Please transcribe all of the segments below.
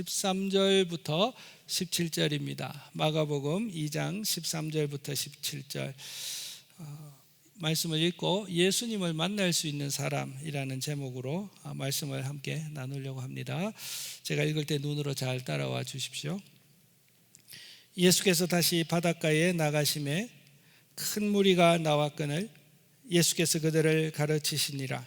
13절부터 17절입니다. 마가복음 2장 13절부터 17절 말씀을 읽고 예수님을 만날 수 있는 사람이라는 제목으로 말씀을 함께 나누려고 합니다. 제가 읽을 때 눈으로 잘 따라와 주십시오. 예수께서 다시 바닷가에 나가심에 큰 무리가 나왔거늘 예수께서 그들을 가르치시니라.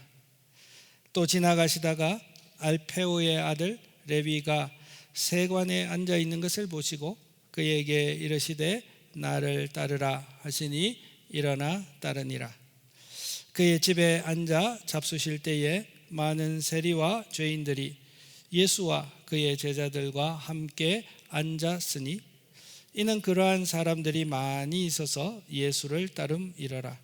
또 지나가시다가 알페오의 아들 레위가 세관에 앉아 있는 것을 보시고 그에게 이르시되 나를 따르라 하시니 일어나 따르니라. 그의 집에 앉아 잡수실 때에 많은 세리와 죄인들이 예수와 그의 제자들과 함께 앉았으니 이는 그러한 사람들이 많이 있어서 예수를 따름이러라.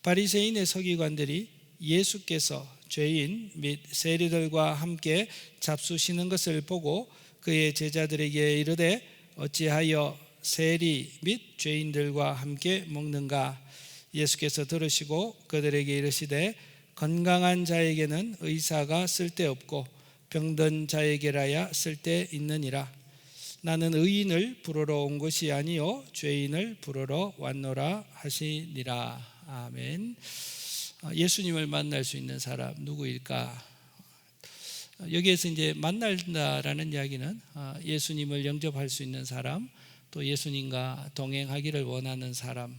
바리새인의 서기관들이 예수께서 죄인 및 세리들과 함께 잡수시는 것을 보고 그의 제자들에게 이르되 어찌하여 세리 및 죄인들과 함께 먹는가? 예수께서 들으시고 그들에게 이르시되 건강한 자에게는 의사가 쓸데없고 병든 자에게라야 쓸데있느니라. 나는 의인을 부르러 온 것이 아니요 죄인을 부르러 왔노라 하시니라. 아멘. 예수님을 만날 수 있는 사람 누구일까? 여기에서 이제 만난다라는 이야기는 예수님을 영접할 수 있는 사람, 또 예수님과 동행하기를 원하는 사람,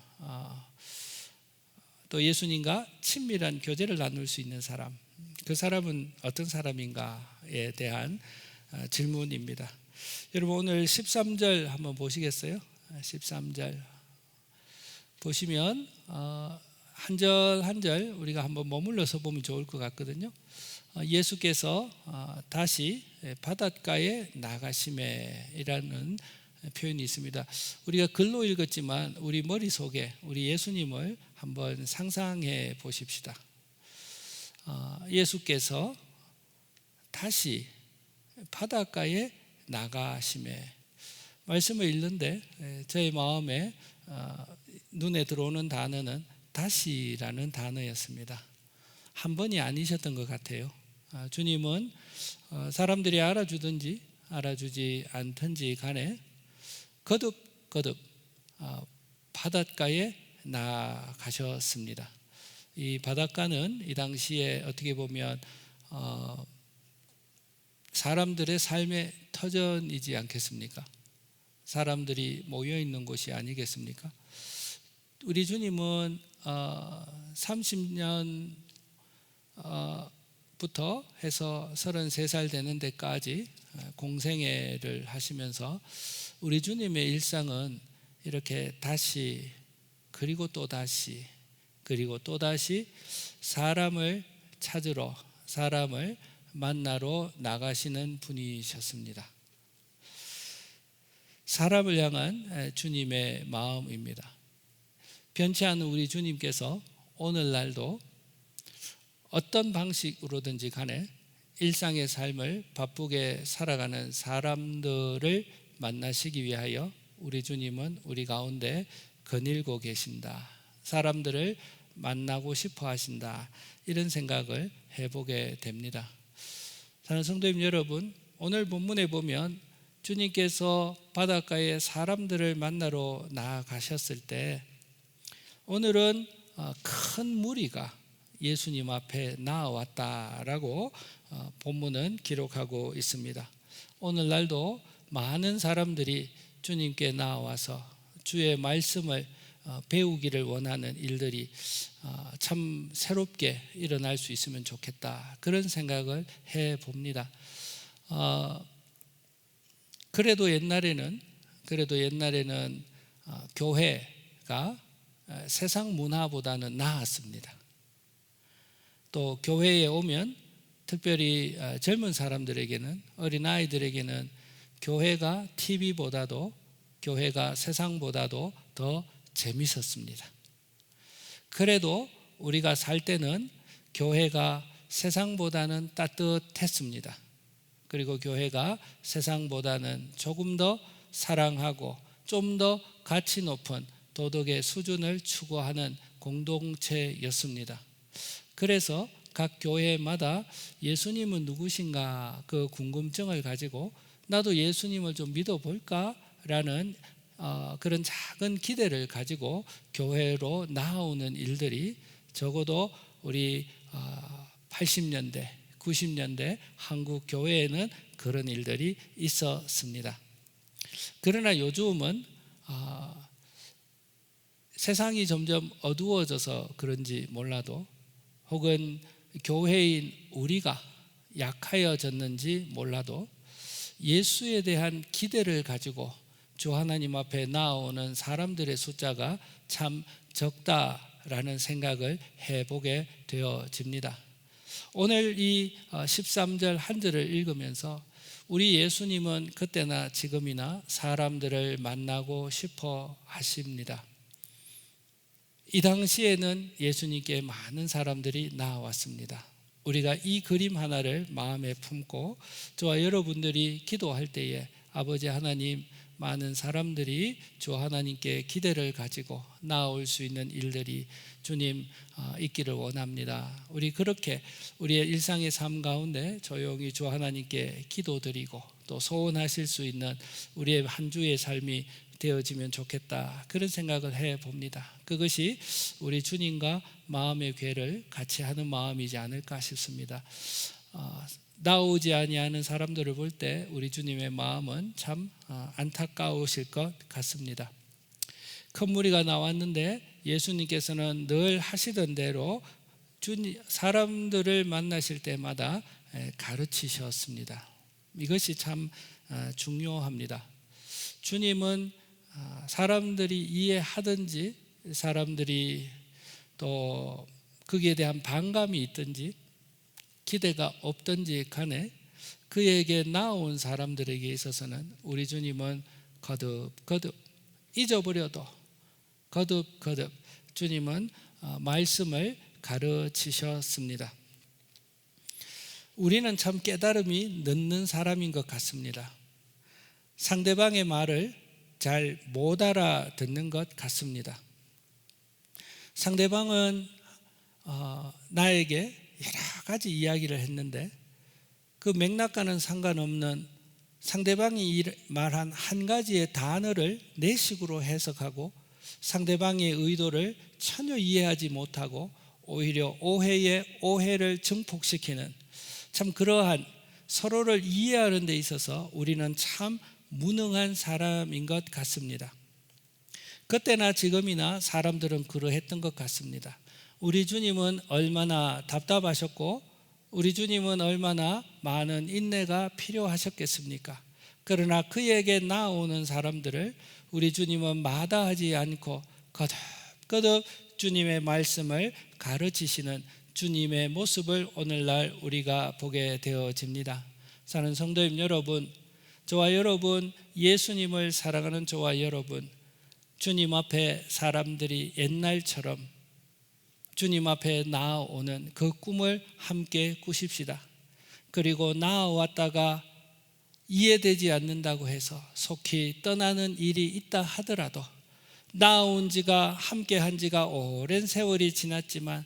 또 예수님과 친밀한 교제를 나눌 수 있는 사람, 그 사람은 어떤 사람인가에 대한 질문입니다. 여러분 오늘 13절 한번 보시겠어요? 13절 보시면 한 절 한 절 우리가 한번 머물러서 보면 좋을 것 같거든요. 예수께서 다시 바닷가에 나가심에이라는 표현이 있습니다. 우리가 글로 읽었지만 우리 머릿속에 우리 예수님을 한번 상상해 보십시다. 예수께서 다시 바닷가에 나가심에 말씀을 읽는데 저의 마음에 눈에 들어오는 단어는 다시라는 단어였습니다. 한 번이 아니셨던 것 같아요. 주님은 사람들이 알아주든지 알아주지 않든지 간에 거듭 바닷가에 나가셨습니다. 이 바닷가는 이 당시에 어떻게 보면 사람들의 삶의 터전이지 않겠습니까? 사람들이 모여 있는 곳이 아니겠습니까? 우리 주님은 30년 부터 해서 33살 되는 데까지 공생애를 하시면서 우리 주님의 일상은 이렇게 다시 그리고 또 다시 그리고 또 다시 사람을 찾으러 사람을 만나러 나가시는 분이셨습니다. 사람을 향한 주님의 마음입니다. 변치 않은 우리 주님께서 오늘날도 어떤 방식으로든지 간에 일상의 삶을 바쁘게 살아가는 사람들을 만나시기 위하여 우리 주님은 우리 가운데 거닐고 계신다. 사람들을 만나고 싶어 하신다. 이런 생각을 해보게 됩니다. 사랑하는 성도님 여러분, 오늘 본문에 보면 주님께서 바닷가에 사람들을 만나러 나아가셨을 때 오늘은 큰 무리가 예수님 앞에 나아왔다라고 본문은 기록하고 있습니다. 오늘날도 많은 사람들이 주님께 나아와서 주의 말씀을 배우기를 원하는 일들이 참 새롭게 일어날 수 있으면 좋겠다. 그런 생각을 해봅니다. 그래도 옛날에는 교회가 세상 문화보다는 나았습니다. 또 교회에 오면 특별히 젊은 사람들에게는 어린아이들에게는 교회가 TV보다도 교회가 세상보다도 더 재밌었습니다. 그래도 우리가 살 때는 교회가 세상보다는 따뜻했습니다. 그리고 교회가 세상보다는 조금 더 사랑하고 좀 더 가치 높은 도덕의 수준을 추구하는 공동체였습니다. 그래서 각 교회마다 예수님은 누구신가 그 궁금증을 가지고 나도 예수님을 좀 믿어볼까라는 그런 작은 기대를 가지고 교회로 나아오는 일들이 적어도 우리 80년대, 90년대 한국 교회에는 그런 일들이 있었습니다. 그러나 요즘은 세상이 점점 어두워져서 그런지 몰라도, 혹은 교회인 우리가 약하여졌는지 몰라도 예수에 대한 기대를 가지고 주 하나님 앞에 나아오는 사람들의 숫자가 참 적다라는 생각을 해보게 되어집니다. 오늘 이 13절 한 절을 읽으면서 우리 예수님은 그때나 지금이나 사람들을 만나고 싶어 하십니다. 이 당시에는 예수님께 많은 사람들이 나왔습니다. 우리가 이 그림 하나를 마음에 품고 저와 여러분들이 기도할 때에 아버지 하나님, 많은 사람들이 주 하나님께 기대를 가지고 나아올 수 있는 일들이 주님 있기를 원합니다. 우리 그렇게 우리의 일상의 삶 가운데 조용히 주 하나님께 기도드리고 또 소원하실 수 있는 우리의 한 주의 삶이 되어지면 좋겠다, 그런 생각을 해봅니다. 그것이 우리 주님과 마음의 궤를 같이 하는 마음이지 않을까 싶습니다. 나오지 아니하는 사람들을 볼 때 우리 주님의 마음은 참 안타까우실 것 같습니다. 큰 무리가 나왔는데 예수님께서는 늘 하시던 대로 사람들을 만나실 때마다 가르치셨습니다. 이것이 참 중요합니다. 주님은 사람들이 이해하든지 사람들이 또 거기에 대한 반감이 있든지 기대가 없든지 간에 그에게 나온 사람들에게 있어서는 우리 주님은 거듭거듭 잊어버려도 거듭거듭 주님은 말씀을 가르치셨습니다. 우리는 참 깨달음이 늦는 사람인 것 같습니다. 상대방의 말을 잘 못 알아듣는 것 같습니다. 상대방은 나에게 여러 가지 이야기를 했는데 그 맥락과는 상관없는 상대방이 말한 한 가지의 단어를 내 식으로 해석하고 상대방의 의도를 전혀 이해하지 못하고 오히려 오해에 오해를 증폭시키는, 참 그러한 서로를 이해하는 데 있어서 우리는 참 무능한 사람인 것 같습니다. 그때나 지금이나 사람들은 그러했던 것 같습니다. 우리 주님은 얼마나 답답하셨고 우리 주님은 얼마나 많은 인내가 필요하셨겠습니까? 그러나 그에게 나오는 사람들을 우리 주님은 마다하지 않고 거듭거듭 주님의 말씀을 가르치시는 주님의 모습을 오늘날 우리가 보게 되어집니다. 사랑하는 성도님 여러분, 저와 여러분, 예수님을 사랑하는 저와 여러분, 주님 앞에 사람들이 옛날처럼 주님 앞에 나아오는 그 꿈을 함께 꾸십시다. 그리고 나아왔다가 이해되지 않는다고 해서 속히 떠나는 일이 있다 하더라도 나아온 지가 함께 한 지가 오랜 세월이 지났지만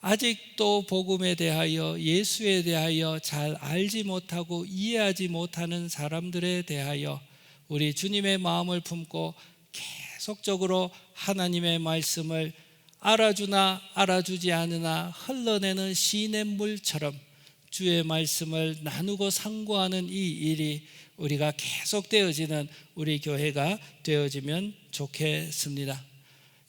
아직도 복음에 대하여 예수에 대하여 잘 알지 못하고 이해하지 못하는 사람들에 대하여 우리 주님의 마음을 품고 계속적으로 하나님의 말씀을 알아주나 알아주지 않으나 흘러내는 시냇물처럼 주의 말씀을 나누고 상고하는 이 일이 우리가 계속되어지는 우리 교회가 되어지면 좋겠습니다.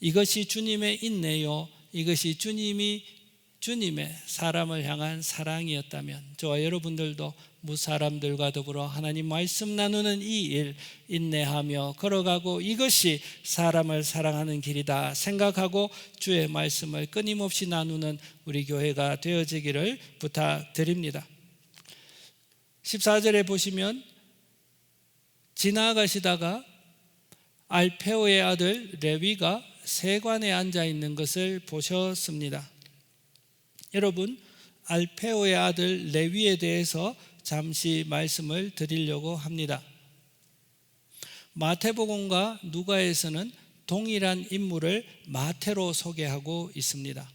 이것이 주님의 인내요, 이것이 주님의 사람을 향한 사랑이었다면 저와 여러분들도 무사람들과 더불어 하나님 말씀 나누는 이 일 인내하며 걸어가고 이것이 사람을 사랑하는 길이다 생각하고 주의 말씀을 끊임없이 나누는 우리 교회가 되어지기를 부탁드립니다. 14절에 보시면 지나가시다가 알페오의 아들 레위가 세관에 앉아 있는 것을 보셨습니다. 여러분, 알페오의 아들 레위에 대해서 잠시 말씀을 드리려고 합니다. 마태복음과 누가에서는 동일한 인물을 마태로 소개하고 있습니다.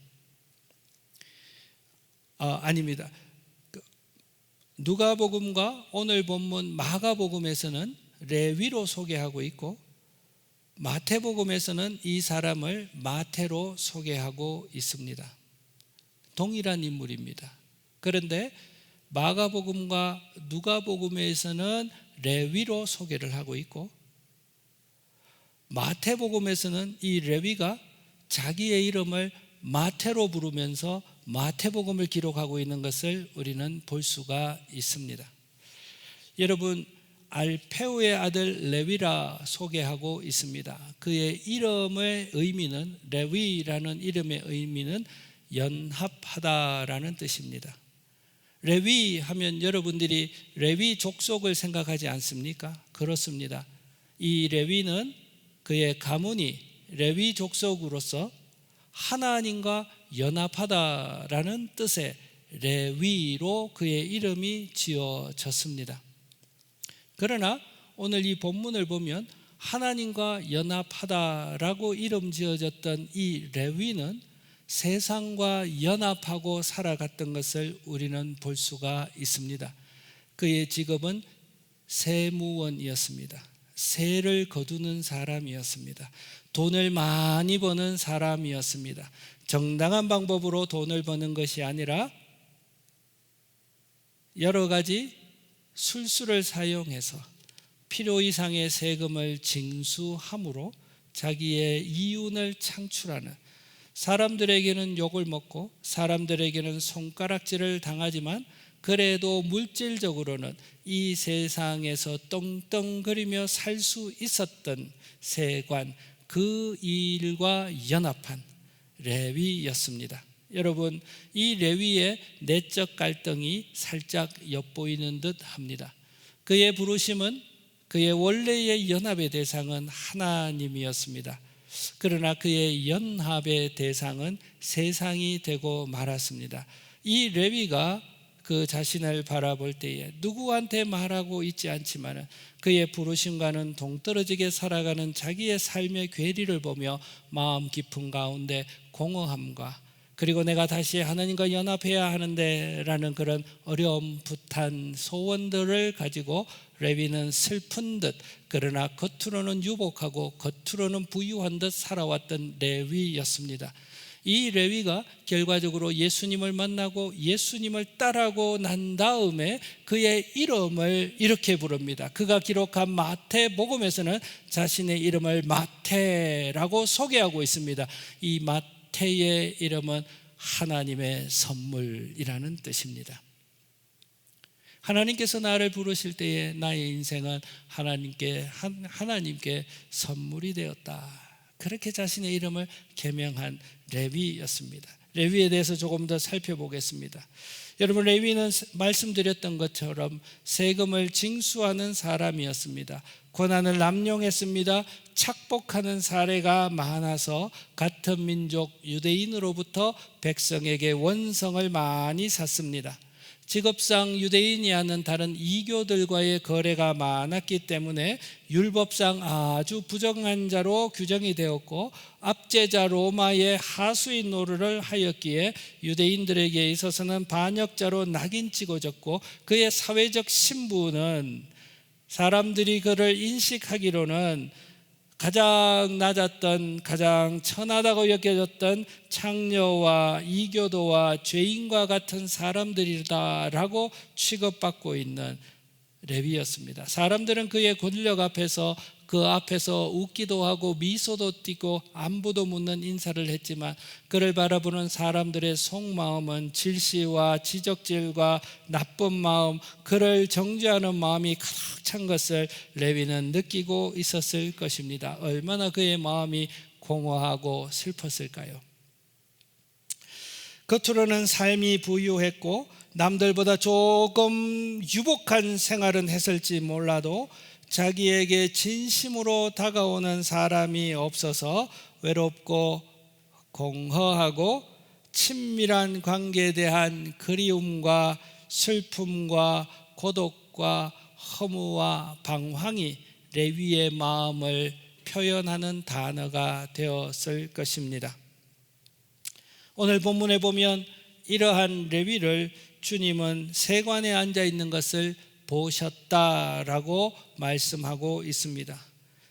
아닙니다. 누가복음과 오늘 본문 마가복음에서는 레위로 소개하고 있고, 마태복음에서는 이 사람을 마태로 소개하고 있습니다. 동일한 인물입니다. 그런데 마가복음과 누가복음에서는 레위로 소개를 하고 있고, 마태복음에서는 이 레위가 자기의 이름을 마태로 부르면서 마태복음을 기록하고 있는 것을 우리는 볼 수가 있습니다. 여러분, 알페오의 아들 레위라 소개하고 있습니다. 그의 이름의 의미는, 레위라는 이름의 의미는 연합하다라는 뜻입니다. 레위 하면 여러분들이 레위 족속을 생각하지 않습니까? 그렇습니다. 이 레위는 그의 가문이 레위 족속으로서 하나님과 연합하다라는 뜻의 레위로 그의 이름이 지어졌습니다. 그러나 오늘 이 본문을 보면 하나님과 연합하다라고 이름 지어졌던 이 레위는 세상과 연합하고 살아갔던 것을 우리는 볼 수가 있습니다. 그의 직업은 세무원이었습니다. 세를 거두는 사람이었습니다. 돈을 많이 버는 사람이었습니다. 정당한 방법으로 돈을 버는 것이 아니라 여러 가지 술수를 사용해서 필요 이상의 세금을 징수함으로 자기의 이윤을 창출하는, 사람들에게는 욕을 먹고 사람들에게는 손가락질을 당하지만 그래도 물질적으로는 이 세상에서 떵떵거리며 살 수 있었던 세관, 그 일과 연합한 레위였습니다. 여러분, 이 레위의 내적 갈등이 살짝 엿보이는 듯 합니다. 그의 부르심은, 그의 원래의 연합의 대상은 하나님이었습니다. 그러나 그의 연합의 대상은 세상이 되고 말았습니다. 이 레위가 그 자신을 바라볼 때에 누구한테 말하고 있지 않지만 그의 부르심과는 동떨어지게 살아가는 자기의 삶의 괴리를 보며 마음 깊은 가운데 공허함과, 그리고 내가 다시 하나님과 연합해야 하는데 라는 그런 어려움부탄 소원들을 가지고 레위는 슬픈 듯, 그러나 겉으로는 유복하고 겉으로는 부유한 듯 살아왔던 레위였습니다. 이 레위가 결과적으로 예수님을 만나고 예수님을 따르고 난 다음에 그의 이름을 이렇게 부릅니다. 그가 기록한 마태복음에서는 자신의 이름을 마태라고 소개하고 있습니다. 이 마태의 이름은 하나님의 선물이라는 뜻입니다. 하나님께서 나를 부르실 때에 나의 인생은 하나님께 선물이 되었다. 그렇게 자신의 이름을 계명한 레위였습니다. 레위에 대해서 조금 더 살펴보겠습니다. 여러분, 레위는 말씀드렸던 것처럼 세금을 징수하는 사람이었습니다. 권한을 남용했습니다. 착복하는 사례가 많아서 같은 민족 유대인으로부터 백성에게 원성을 많이 샀습니다. 직업상 유대인이 아닌 다른 이교들과의 거래가 많았기 때문에 율법상 아주 부정한 자로 규정이 되었고, 압제자 로마의 하수인 노릇을 하였기에 유대인들에게 있어서는 반역자로 낙인 찍어졌고, 그의 사회적 신분은 사람들이 그를 인식하기로는 가장 낮았던, 가장 천하다고 여겨졌던 창녀와 이교도와 죄인과 같은 사람들이다라고 취급받고 있는 레위였습니다. 사람들은 그의 권력 앞에서, 그 앞에서 웃기도 하고 미소도 띠고 안부도 묻는 인사를 했지만 그를 바라보는 사람들의 속마음은 질시와 지적질과 나쁜 마음, 그를 정죄하는 마음이 가득 찬 것을 레위는 느끼고 있었을 것입니다. 얼마나 그의 마음이 공허하고 슬펐을까요? 겉으로는 삶이 부유했고 남들보다 조금 유복한 생활은 했을지 몰라도 자기에게 진심으로 다가오는 사람이 없어서 외롭고 공허하고 친밀한 관계에 대한 그리움과 슬픔과 고독과 허무와 방황이 레위의 마음을 표현하는 단어가 되었을 것입니다. 오늘 본문에 보면 이러한 레위를 주님은 세관에 앉아 있는 것을 보셨다라고 말씀하고 있습니다.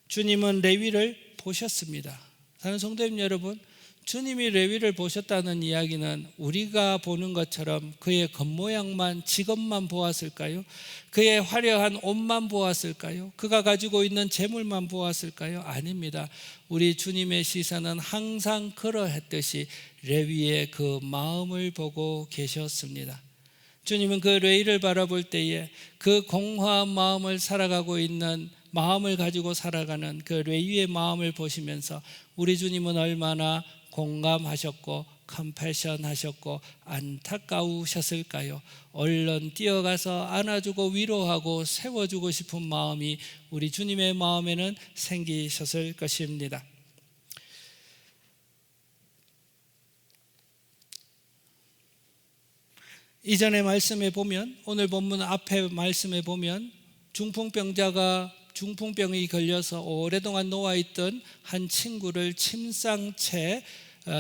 주님은 레위를 보셨습니다. 사랑하는 성도님 여러분, 주님이 레위를 보셨다는 이야기는 우리가 보는 것처럼 그의 겉모양만, 직업만 보았을까요? 그의 화려한 옷만 보았을까요? 그가 가지고 있는 재물만 보았을까요? 아닙니다. 우리 주님의 시선은 항상 그러했듯이 레위의 그 마음을 보고 계셨습니다. 주님은 그 레위를 바라볼 때에 그 공허한 마음을 살아가고 있는, 마음을 가지고 살아가는 그 레위의 마음을 보시면서 우리 주님은 얼마나 공감하셨고 컴패션 하셨고 안타까우셨을까요? 얼른 뛰어가서 안아주고 위로하고 세워주고 싶은 마음이 우리 주님의 마음에는 생기셨을 것입니다. 이전의 말씀에 보면, 오늘 본문 앞에 말씀에 보면 중풍병이 걸려서 오랫동안 누워있던 한 친구를 침상 채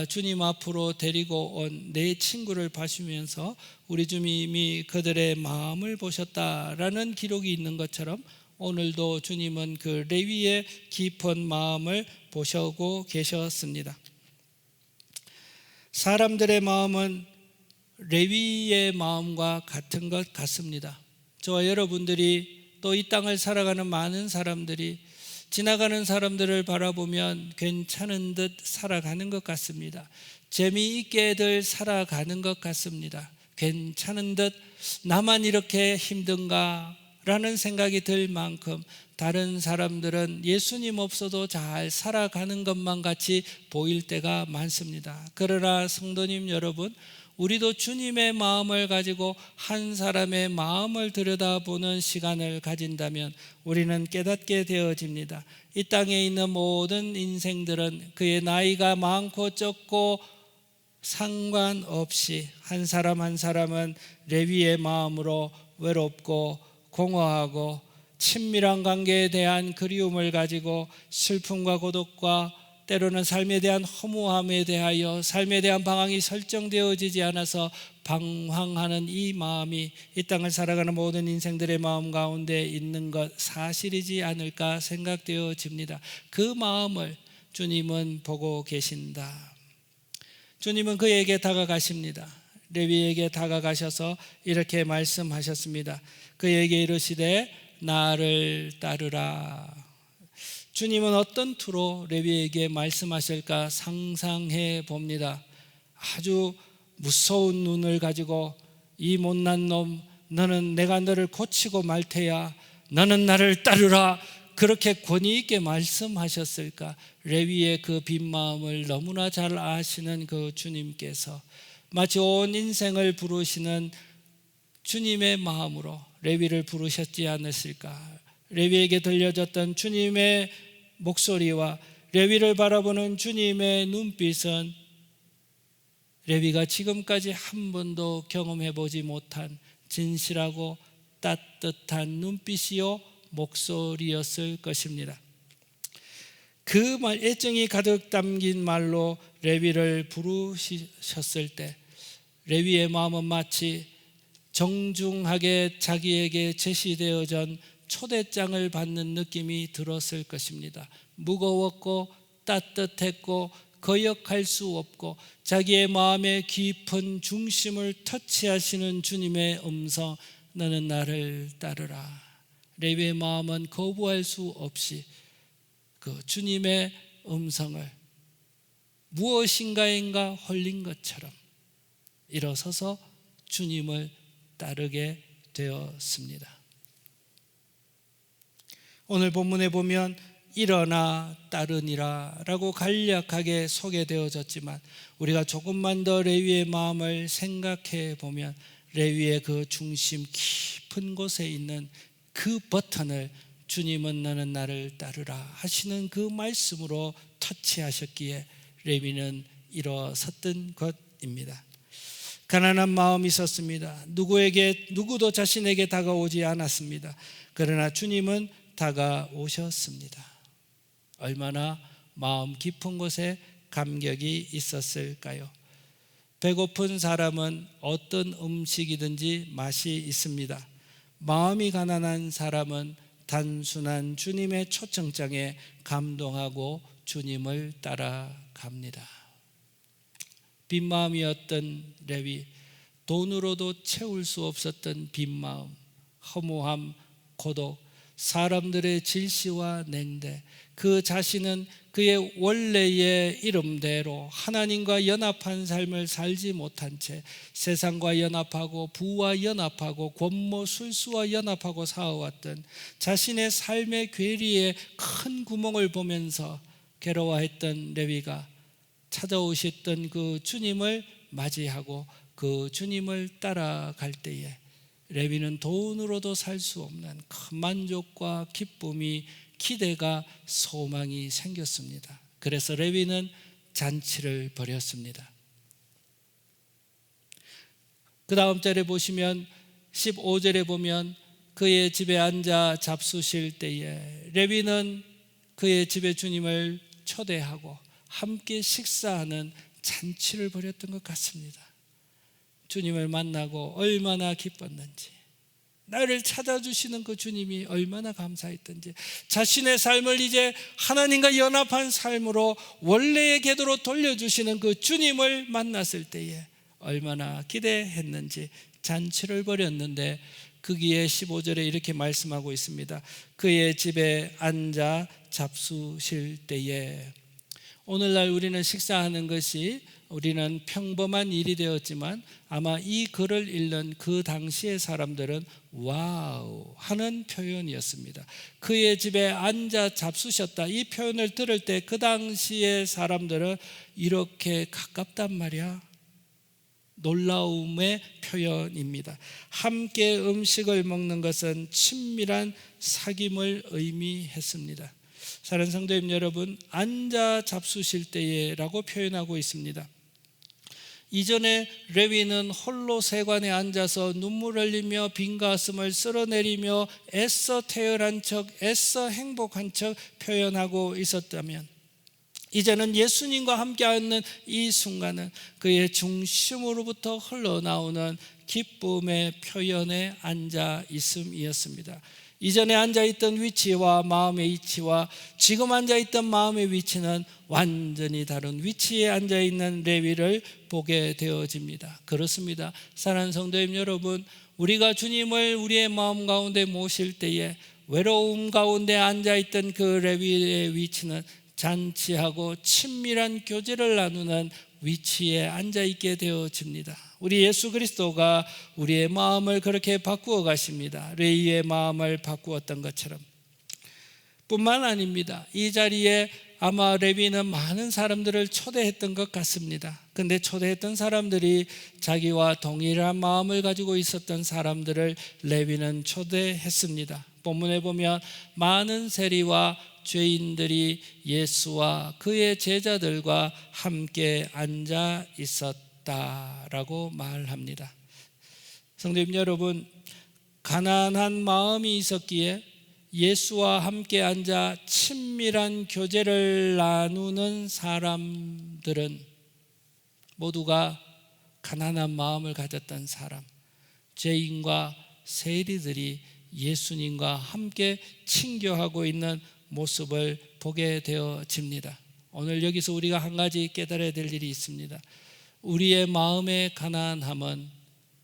주님 앞으로 데리고 온 네 친구를 봐주면서 우리 주님이 그들의 마음을 보셨다라는 기록이 있는 것처럼 오늘도 주님은 그 레위의 깊은 마음을 보시고 계셨습니다. 사람들의 마음은 레위의 마음과 같은 것 같습니다. 저와 여러분들이 또 이 땅을 살아가는 많은 사람들이 지나가는 사람들을 바라보면 괜찮은 듯 살아가는 것 같습니다. 재미있게들 살아가는 것 같습니다. 괜찮은 듯 나만 이렇게 힘든가 라는 생각이 들 만큼 다른 사람들은 예수님 없어도 잘 살아가는 것만 같이 보일 때가 많습니다. 그러나 성도님 여러분, 우리도 주님의 마음을 가지고 한 사람의 마음을 들여다보는 시간을 가진다면 우리는 깨닫게 되어집니다. 이 땅에 있는 모든 인생들은 그의 나이가 많고 적고 상관없이 한 사람 한 사람은 레위의 마음으로 외롭고 공허하고 친밀한 관계에 대한 그리움을 가지고 슬픔과 고독과 때로는 삶에 대한 허무함에 대하여 삶에 대한 방향이 설정되어지지 않아서 방황하는 이 마음이 이 땅을 살아가는 모든 인생들의 마음 가운데 있는 것 사실이지 않을까 생각되어집니다. 그 마음을 주님은 보고 계신다. 주님은 그에게 다가가십니다. 레위에게 다가가셔서 이렇게 말씀하셨습니다. 그에게 이르시되 나를 따르라. 주님은 어떤 투로 레위에게 말씀하실까 상상해 봅니다. 아주 무서운 눈을 가지고 이 못난 놈, 너는 내가 너를 고치고 말 테야, 너는 나를 따르라, 그렇게 권위 있게 말씀하셨을까? 레위의 그 빈 마음을 너무나 잘 아시는 그 주님께서 마치 온 인생을 부르시는 주님의 마음으로 레위를 부르셨지 않으실까? 레위에게 들려졌던 주님의 목소리와 레위를 바라보는 주님의 눈빛은 레위가 지금까지 한 번도 경험해 보지 못한 진실하고 따뜻한 눈빛이요 목소리였을 것입니다. 그 말, 애정이 가득 담긴 말로 레위를 부르셨을 때 레위의 마음은 마치 정중하게 자기에게 제시되어진 초대장을 받는 느낌이 들었을 것입니다. 무거웠고 따뜻했고 거역할 수 없고 자기의 마음의 깊은 중심을 터치하시는 주님의 음성, 너는 나를 따르라. 레위의 마음은 거부할 수 없이 그 주님의 음성을 무엇인가인가 홀린 것처럼 일어서서 주님을 따르게 되었습니다. 오늘 본문에 보면 일어나 따르니라 라고 간략하게 소개되어졌지만 우리가 조금만 더 레위의 마음을 생각해 보면 레위의 그 중심 깊은 곳에 있는 그 버튼을 주님은 너는 나를 따르라 하시는 그 말씀으로 터치하셨기에 레위는 일어섰던 것입니다. 가난한 마음이 있었습니다. 누구도 자신에게 다가오지 않았습니다. 그러나 주님은 다가오셨습니다. 얼마나 마음 깊은 곳에 감격이 있었을까요? 배고픈 사람은 어떤 음식이든지 맛이 있습니다. 마음이 가난한 사람은 단순한 주님의 초청장에 감동하고 주님을 따라갑니다. 빈 마음이었던 레위, 돈으로도 채울 수 없었던 빈 마음, 허무함, 고독, 사람들의 질시와 냉대, 그 자신은 그의 원래의 이름대로 하나님과 연합한 삶을 살지 못한 채 세상과 연합하고 부와 연합하고 권모 술수와 연합하고 살아왔던 자신의 삶의 괴리에 큰 구멍을 보면서 괴로워했던 레위가 찾아오셨던 그 주님을 맞이하고 그 주님을 따라갈 때에 레위는 돈으로도 살 수 없는 큰 만족과 기쁨이, 기대가, 소망이 생겼습니다. 그래서 레위는 잔치를 벌였습니다. 그 다음 절에 보시면 15절에 보면 그의 집에 앉아 잡수실 때에 레위는 그의 집에 주님을 초대하고 함께 식사하는 잔치를 벌였던 것 같습니다. 주님을 만나고 얼마나 기뻤는지, 나를 찾아주시는 그 주님이 얼마나 감사했던지, 자신의 삶을 이제 하나님과 연합한 삶으로 원래의 궤도로 돌려주시는 그 주님을 만났을 때에 얼마나 기대했는지 잔치를 벌였는데, 거기에 15절에 이렇게 말씀하고 있습니다. 그의 집에 앉아 잡수실 때에. 오늘날 우리는 식사하는 것이 우리는 평범한 일이 되었지만 아마 이 글을 읽는 그 당시의 사람들은 와우 하는 표현이었습니다. 그의 집에 앉아 잡수셨다, 이 표현을 들을 때 그 당시의 사람들은 이렇게 가깝단 말이야, 놀라움의 표현입니다. 함께 음식을 먹는 것은 친밀한 사귐을 의미했습니다. 사랑하는 성도님 여러분, 앉아 잡수실 때에라고 표현하고 있습니다. 이전에 레위는 홀로 세관에 앉아서 눈물 흘리며 빈 가슴을 쓸어내리며 애써 태연한 척, 애써 행복한 척 표현하고 있었다면, 이제는 예수님과 함께 앉는 이 순간은 그의 중심으로부터 흘러나오는 기쁨의 표현에 앉아 있음이었습니다. 이전에 앉아있던 위치와 마음의 위치와 지금 앉아있던 마음의 위치는 완전히 다른 위치에 앉아있는 레위를 보게 되어집니다. 그렇습니다. 사랑하는 성도님 여러분, 우리가 주님을 우리의 마음 가운데 모실 때에 외로움 가운데 앉아있던 그 레위의 위치는 잔치하고 친밀한 교제를 나누는 위치에 앉아있게 되어집니다. 우리 예수 그리스도가 우리의 마음을 그렇게 바꾸어 가십니다. 레위의 마음을 바꾸었던 것처럼. 뿐만 아닙니다. 이 자리에 아마 레위는 많은 사람들을 초대했던 것 같습니다. 근데 초대했던 사람들이 자기와 동일한 마음을 가지고 있었던 사람들을 레위는 초대했습니다. 본문에 보면 많은 세리와 죄인들이 예수와 그의 제자들과 함께 앉아 있었다라고 말합니다. 성도님 여러분, 가난한 마음이 있었기에 예수와 함께 앉아 친밀한 교제를 나누는 사람들은 모두가 가난한 마음을 가졌던 사람, 죄인과 세리들이 예수님과 함께 친교하고 있는 모습을 보게 되어집니다. 오늘 여기서 우리가 한 가지 깨달아야 될 일이 있습니다. 우리의 마음의 가난함은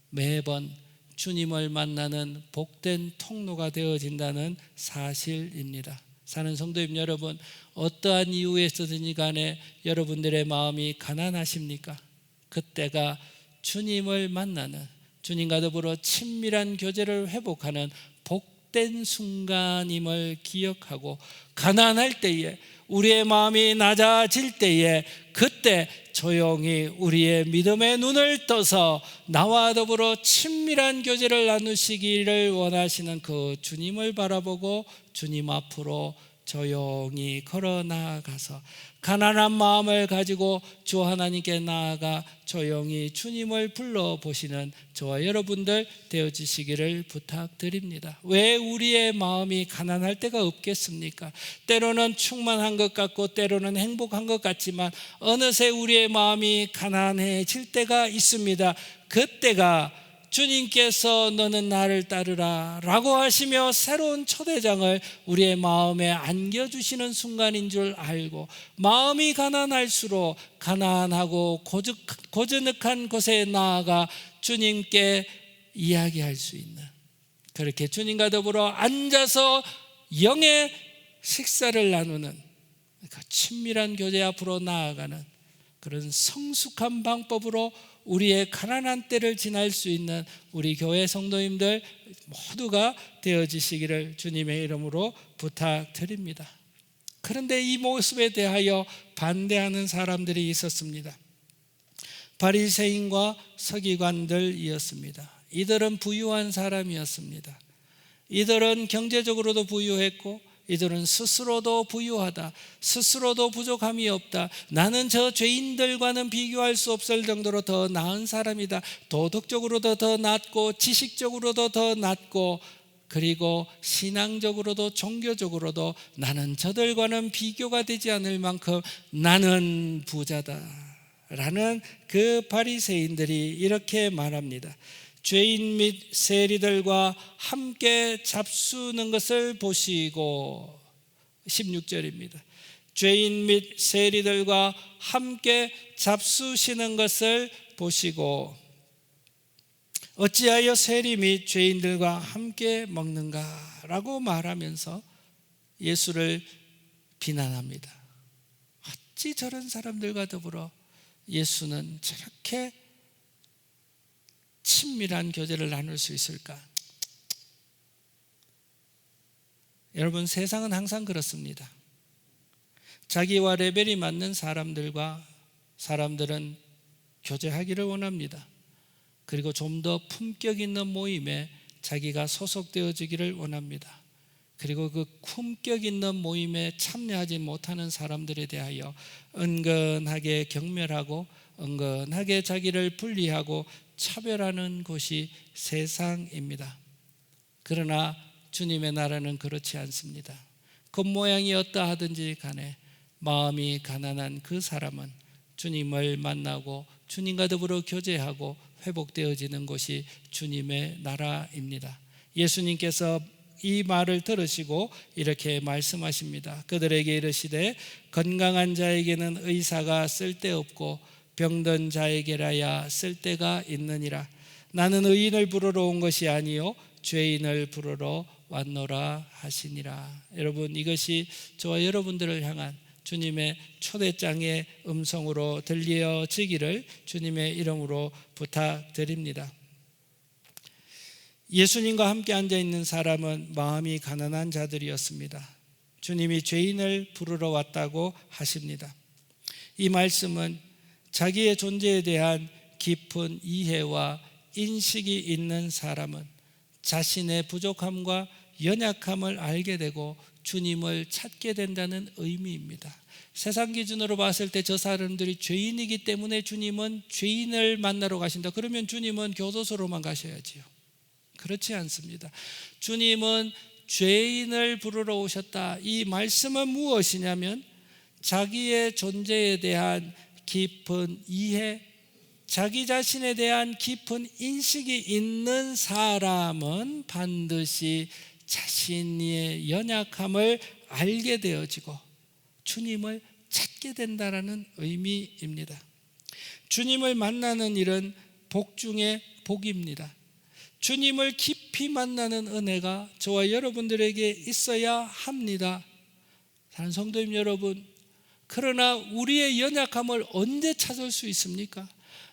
매번 주님을 만나는 복된 통로가 되어진다는 사실입니다. 사는 성도님 여러분, 어떠한 이유에서든지 간에 여러분들의 마음이 가난하십니까? 그때가 주님을 만나는, 주님과 더불어 친밀한 교제를 회복하는 복된 순간임을 기억하고, 가난할 때에, 우리의 마음이 낮아질 때에, 그때 조용히 우리의 믿음의 눈을 떠서 나와 더불어 친밀한 교제를 나누시기를 원하시는 그 주님을 바라보고 주님 앞으로 조용히 걸어 나아가서 가난한 마음을 가지고 주 하나님께 나아가 조용히 주님을 불러보시는 저와 여러분들 되어주시기를 부탁드립니다. 왜 우리의 마음이 가난할 때가 없겠습니까? 때로는 충만한 것 같고 때로는 행복한 것 같지만 어느새 우리의 마음이 가난해질 때가 있습니다. 그때가 주님께서 너는 나를 따르라 라고 하시며 새로운 초대장을 우리의 마음에 안겨주시는 순간인 줄 알고, 마음이 가난할수록 가난하고 고즈넉한 곳에 나아가 주님께 이야기할 수 있는, 그렇게 주님과 더불어 앉아서 영의 식사를 나누는 그 친밀한 교제 앞으로 나아가는 그런 성숙한 방법으로 우리의 가난한 때를 지날 수 있는 우리 교회 성도님들 모두가 되어지시기를 주님의 이름으로 부탁드립니다. 그런데 이 모습에 대하여 반대하는 사람들이 있었습니다. 바리새인과 서기관들이었습니다. 이들은 부유한 사람이었습니다. 이들은 경제적으로도 부유했고 이들은 스스로도 부유하다, 스스로도 부족함이 없다, 나는 저 죄인들과는 비교할 수 없을 정도로 더 나은 사람이다, 도덕적으로도 더 낫고 지식적으로도 더 낫고 그리고 신앙적으로도 종교적으로도 나는 저들과는 비교가 되지 않을 만큼 나는 부자다 라는 그 바리새인들이 이렇게 말합니다. 죄인 및 세리들과 함께 잡수는 것을 보시고, 16절입니다. 죄인 및 세리들과 함께 잡수시는 것을 보시고 어찌하여 세리 및 죄인들과 함께 먹는가 라고 말하면서 예수를 비난합니다. 어찌 저런 사람들과 더불어 예수는 저렇게 친밀한 교제를 나눌 수 있을까? 여러분, 세상은 항상 그렇습니다. 자기와 레벨이 맞는 사람들은 교제하기를 원합니다. 그리고 좀 더 품격 있는 모임에 자기가 소속되어지기를 원합니다. 그리고 그 품격 있는 모임에 참여하지 못하는 사람들에 대하여 은근하게 경멸하고 은근하게 자기를 분리하고 차별하는 곳이 세상입니다. 그러나 주님의 나라는 그렇지 않습니다. 겉모양이 어떠하든지 간에 마음이 가난한 그 사람은 주님을 만나고 주님과 더불어 교제하고 회복되어지는 곳이 주님의 나라입니다. 예수님께서 이 말을 들으시고 이렇게 말씀하십니다. 그들에게 이르시되 건강한 자에게는 의사가 쓸데없고 병든 자에게라야 쓸데가 있느니라. 나는 의인을 부르러 온 것이 아니요 죄인을 부르러 왔노라 하시니라. 여러분, 이것이 저와 여러분들을 향한 주님의 초대장의 음성으로 들려지기를 주님의 이름으로 부탁드립니다. 예수님과 함께 앉아있는 사람은 마음이 가난한 자들이었습니다. 주님이 죄인을 부르러 왔다고 하십니다. 이 말씀은 자기의 존재에 대한 깊은 이해와 인식이 있는 사람은 자신의 부족함과 연약함을 알게 되고 주님을 찾게 된다는 의미입니다. 세상 기준으로 봤을 때 저 사람들이 죄인이기 때문에 주님은 죄인을 만나러 가신다. 그러면 주님은 교도소로만 가셔야지요. 그렇지 않습니다. 주님은 죄인을 부르러 오셨다. 이 말씀은 무엇이냐면 자기의 존재에 대한 깊은 이해, 자기 자신에 대한 깊은 인식이 있는 사람은 반드시 자신의 연약함을 알게 되어지고 주님을 찾게 된다는 의미입니다. 주님을 만나는 일은 복 중에 복입니다. 주님을 깊이 만나는 은혜가 저와 여러분들에게 있어야 합니다. 사랑하는 성도님 여러분, 그러나 우리의 연약함을 언제 찾을 수 있습니까?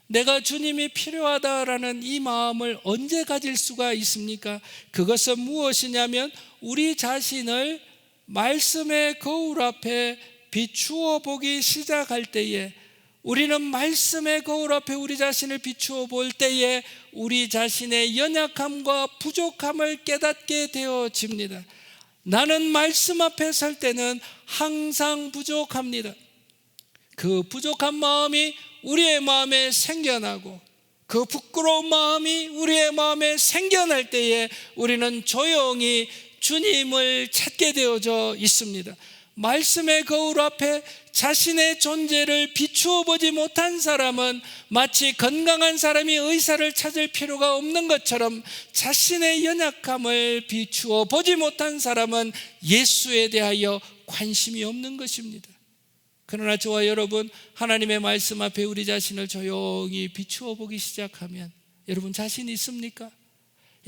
내가 주님이 필요하다라는 이 마음을 언제 가질 수가 있습니까? 그것은 무엇이냐면 우리 자신을 말씀의 거울 앞에 비추어 보기 시작할 때에, 우리는 말씀의 거울 앞에 우리 자신을 비추어 볼 때에 우리 자신의 연약함과 부족함을 깨닫게 되어집니다. 나는 말씀 앞에 설 때는 항상 부족합니다. 그 부족한 마음이 우리의 마음에 생겨나고 그 부끄러운 마음이 우리의 마음에 생겨날 때에 우리는 조용히 주님을 찾게 되어져 있습니다. 말씀의 거울 앞에 자신의 존재를 비추어 보지 못한 사람은 마치 건강한 사람이 의사를 찾을 필요가 없는 것처럼 자신의 연약함을 비추어 보지 못한 사람은 예수에 대하여 관심이 없는 것입니다. 그러나 저와 여러분, 하나님의 말씀 앞에 우리 자신을 조용히 비추어 보기 시작하면 여러분 자신 있습니까?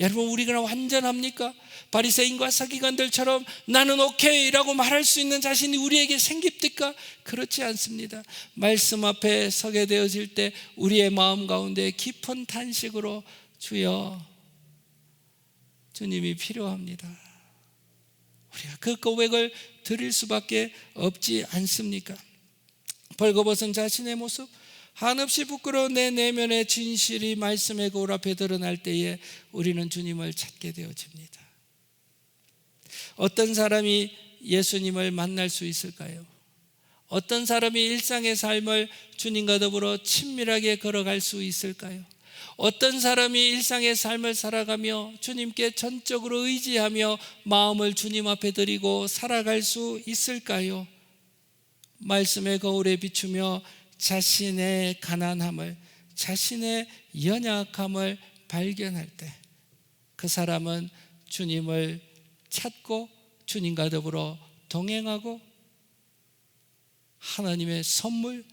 여러분 우리가 완전합니까? 바리새인과 서기관들처럼 나는 오케이라고 말할 수 있는 자신이 우리에게 생깁니까? 그렇지 않습니다. 말씀 앞에 서게 되어질 때 우리의 마음 가운데 깊은 탄식으로 주여, 주님이 필요합니다. 우리가 그 고백을 드릴 수밖에 없지 않습니까? 벌거벗은 자신의 모습, 한없이 부끄러운 내 내면의 진실이 말씀의 거울 앞에 드러날 때에 우리는 주님을 찾게 되어집니다. 어떤 사람이 예수님을 만날 수 있을까요? 어떤 사람이 일상의 삶을 주님과 더불어 친밀하게 걸어갈 수 있을까요? 어떤 사람이 일상의 삶을 살아가며 주님께 전적으로 의지하며 마음을 주님 앞에 드리고 살아갈 수 있을까요? 말씀의 거울에 비추며 자신의 가난함을, 자신의 연약함을 발견할 때 그 사람은 주님을 찾고 주님과 더불어 동행하고 하나님의 선물을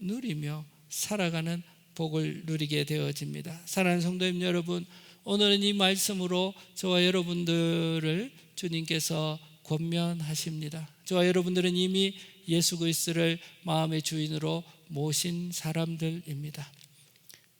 누리며 살아가는 복을 누리게 되어집니다. 사랑하는 성도님 여러분, 오늘은 이 말씀으로 저와 여러분들을 주님께서 권면하십니다. 저와 여러분들은 이미 예수 그리스도를 마음의 주인으로 모신 사람들입니다.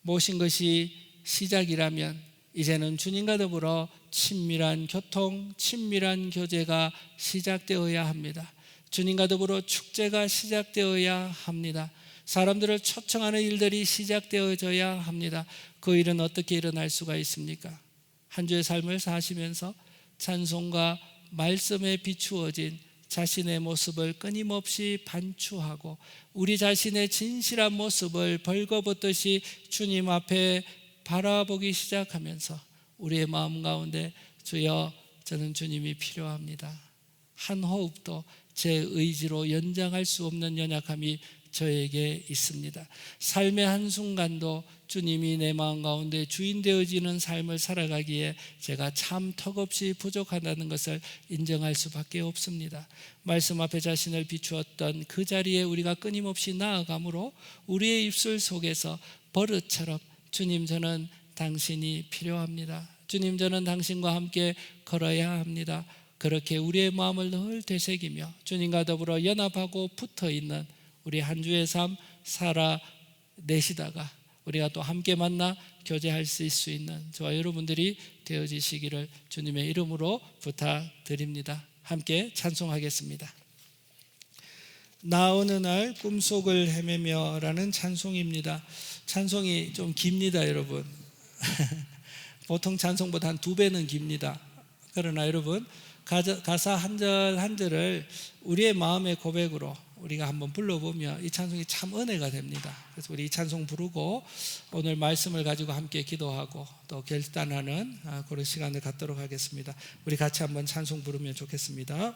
모신 것이 시작이라면 이제는 주님과 더불어 친밀한 교통, 친밀한 교제가 시작되어야 합니다. 주님과 더불어 축제가 시작되어야 합니다. 사람들을 초청하는 일들이 시작되어져야 합니다. 그 일은 어떻게 일어날 수가 있습니까? 한 주의 삶을 사시면서 찬송과 말씀에 비추어진 자신의 모습을 끊임없이 반추하고 우리 자신의 진실한 모습을 벌거벗듯이 주님 앞에 바라보기 시작하면서 우리의 마음 가운데 주여, 저는 주님이 필요합니다. 한 호흡도 제 의지로 연장할 수 없는 연약함이 저에게 있습니다. 삶의 한순간도 주님이 내 마음 가운데 주인 되어지는 삶을 살아가기에 제가 참 턱없이 부족하다는 것을 인정할 수밖에 없습니다. 말씀 앞에 자신을 비추었던 그 자리에 우리가 끊임없이 나아가므로 우리의 입술 속에서 버릇처럼 주님, 저는 당신이 필요합니다. 주님, 저는 당신과 함께 걸어야 합니다. 그렇게 우리의 마음을 늘 되새기며 주님과 더불어 연합하고 붙어있는 우리 한 주의 삶 살아내시다가 우리가 또 함께 만나 교제할 수 있는 저와 여러분들이 되어지시기를 주님의 이름으로 부탁드립니다. 함께 찬송하겠습니다. 나 어느 날 꿈속을 헤매며 라는 찬송입니다. 찬송이 좀 깁니다, 여러분. 보통 찬송보다 한 2배는 깁니다. 그러나 여러분, 가사 한 절 한 절을 우리의 마음의 고백으로 우리가 한번 불러보면 이 찬송이 참 은혜가 됩니다. 그래서 우리 이 찬송 부르고 오늘 말씀을 가지고 함께 기도하고 또 결단하는 그런 시간을 갖도록 하겠습니다. 우리 같이 한번 찬송 부르면 좋겠습니다.